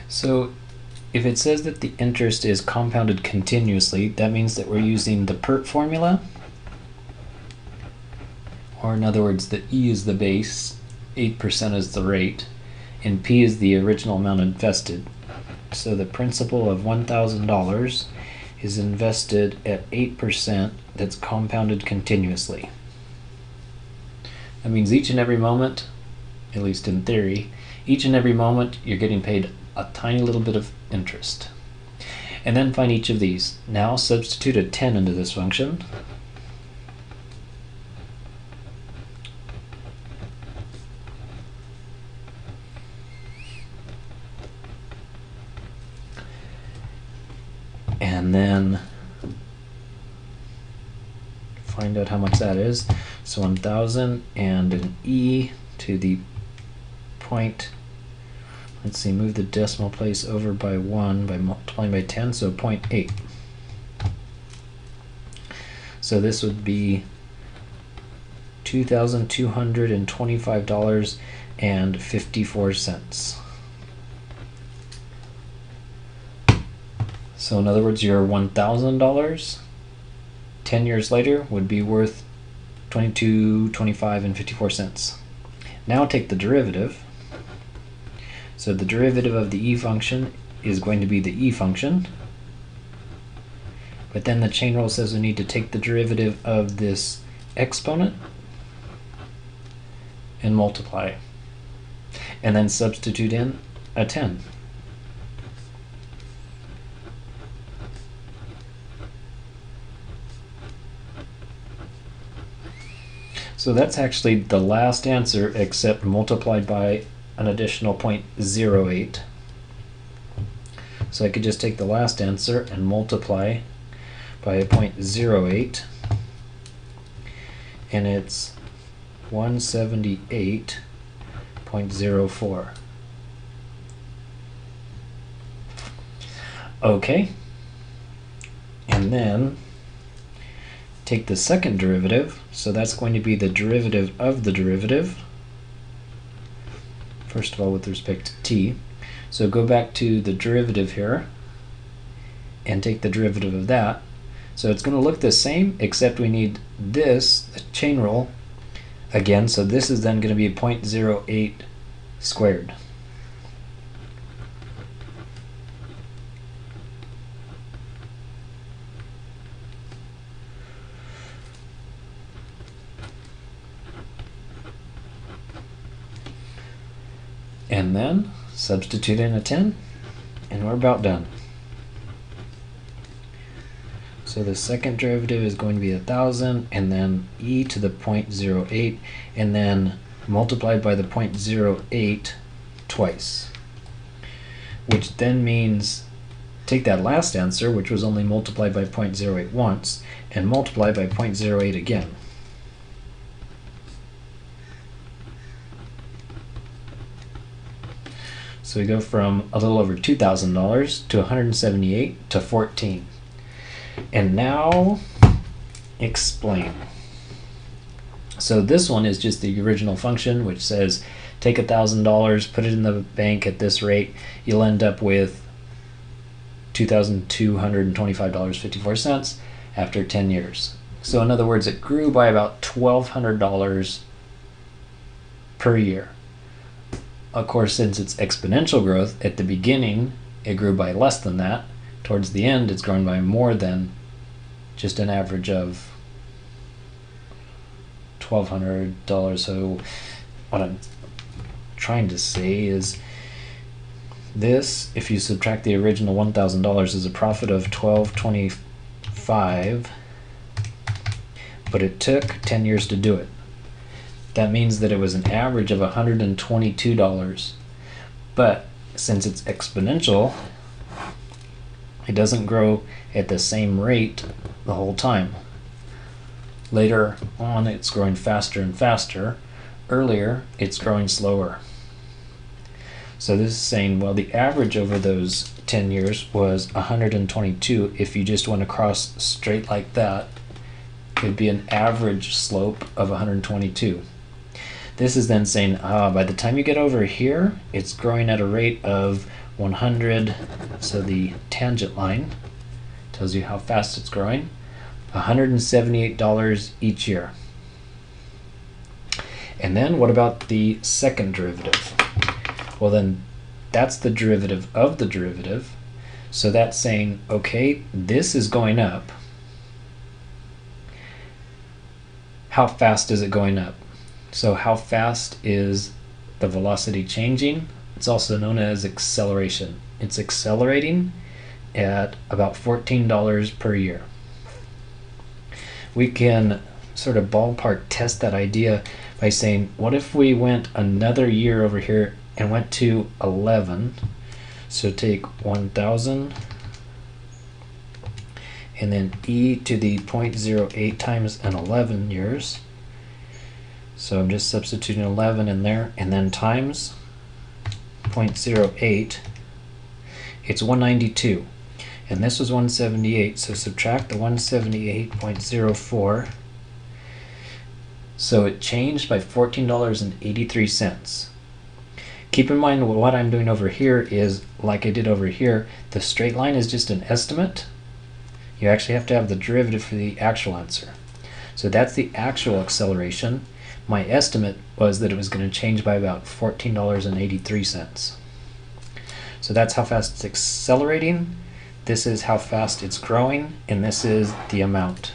So if it says that the interest is compounded continuously, that means that we're using the PERT formula, or in other words, the E is the base, 8% is the rate, and P is the original amount invested. So the principal of $1,000 is invested at 8% that's compounded continuously. That means each and every moment, at least in theory, each and every moment you're getting paid a tiny little bit of interest. And then find each of these. Now substitute a 10 into this function. And then find out how much that is. So 1,000 and an E to the point. Let's see, move the decimal place over by 1 by multiplying by 10, so 0.8. So this would be $2,225.54. So in other words, your $1,000 10 years later would be worth $22.25.54. Now take the derivative. So the derivative of the E function is going to be the E function. But then the chain rule says we need to take the derivative of this exponent and multiply. And then substitute in a 10. So that's actually the last answer except multiplied by an additional 0.08. So I could just take the last answer and multiply by a 0.08, and it's 178.04. Okay, and then take the second derivative, so that's going to be the derivative of the derivative, first of all with respect to t. So go back to the derivative here and take the derivative of that. So it's going to look the same, except we need this, the chain rule, again, so this is then going to be 0.08 squared. And then substitute in a 10, and we're about done. So the second derivative is going to be 1,000, and then e to the 0.08, and then multiplied by the 0.08 twice. Which then means take that last answer, which was only multiplied by 0.08 once, and multiply by 0.08 again. So we go from a little over $2,000 to 178 to 14. And now explain. So this one is just the original function, which says take $1,000, put it in the bank at this rate, you'll end up with $2,225.54 after 10 years. So in other words, it grew by about $1,200 per year. Of course, since it's exponential growth, at the beginning it grew by less than that. Towards the end, it's grown by more than just an average of $1,200. So what I'm trying to say is this, if you subtract the original $1,000, is a profit of $1,225, but it took 10 years to do it. That means that it was an average of $122. But since it's exponential, it doesn't grow at the same rate the whole time. Later on, it's growing faster and faster. Earlier, it's growing slower. So this is saying, well, the average over those 10 years was 122. If you just went across straight like that, it would be an average slope of 122. This is then saying, by the time you get over here, it's growing at a rate of 100, so the tangent line tells you how fast it's growing, $178 each year. And then what about the second derivative? Well, then that's the derivative of the derivative. So that's saying, okay, this is going up. How fast is it going up? So how fast is the velocity changing? It's also known as acceleration. It's accelerating at about $14 per year. We can sort of ballpark test that idea by saying, what if we went another year over here and went to 11? So take 1,000 and then e to the 0.08 times an 11 years. So I'm just substituting 11 in there, and then times 0.08, it's 192. And this was 178, so subtract the 178.04. So it changed by $14.83. Keep in mind what I'm doing over here is, like I did over here, the straight line is just an estimate. You actually have to have the derivative for the actual answer. So that's the actual acceleration. My estimate was that it was going to change by about $14.83. So that's how fast it's accelerating. This is how fast it's growing, and this is the amount.